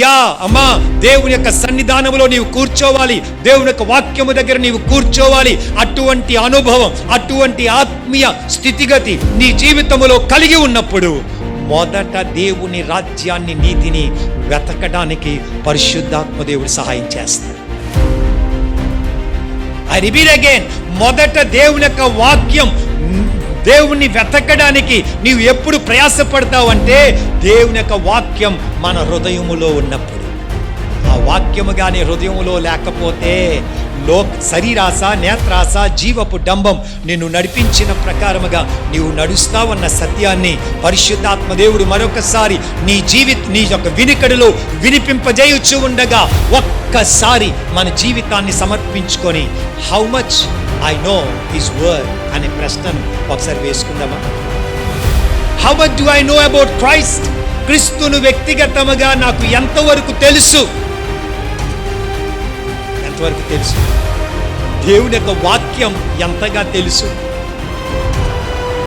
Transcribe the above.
Yeah అమ్మా, దేవుని యొక్క సన్నిధానంలో నీవు కూర్చోవాలి, దేవుని యొక్క వాక్యము దగ్గర నీవు కూర్చోవాలి. అటువంటి అనుభవం, అటువంటి ఆత్మీయ స్థితిగతి నీ జీవితంలో కలిగి ఉన్నప్పుడు మొదట దేవుని రాజ్యాన్ని, నీతిని వెతకడానికి పరిశుద్ధాత్మ దేవుడు సహాయం చేస్తాడు. ఐ రిపీట్ అగైన్, మొదట దేవుని యొక్క వాక్యం, దేవుణ్ణి వెతకడానికి నీవు ఎప్పుడు ప్రయాసపడతావంటే దేవుని యొక్క వాక్యం మన హృదయములో ఉన్నప్పుడు. ఆ వాక్యము కానీ హృదయములో లేకపోతే శరీరాశ, నేత్రాశ, జీవపు డంబం నిన్ను నడిపించిన ప్రకారముగా నీవు నడుస్తావన్న సత్యాన్ని పరిశుద్ధాత్మ దేవుడు మరొకసారి నీ యొక్క వినికడిలో వినిపింపజేయచ్చు ఉండగా ఒక్కసారి మన జీవితాన్ని సమర్పించుకొని how much I know his word అనే ప్రశ్నను ఒకసారి వేసుకుందామా? How much do I know about Christ? క్రీస్తును వ్యక్తిగతముగా నాకు ఎంతవరకు తెలుసు? ఎంతవరకు తెలుసు? దేవుని యొక్క వాక్యం ఎంతగా తెలుసు?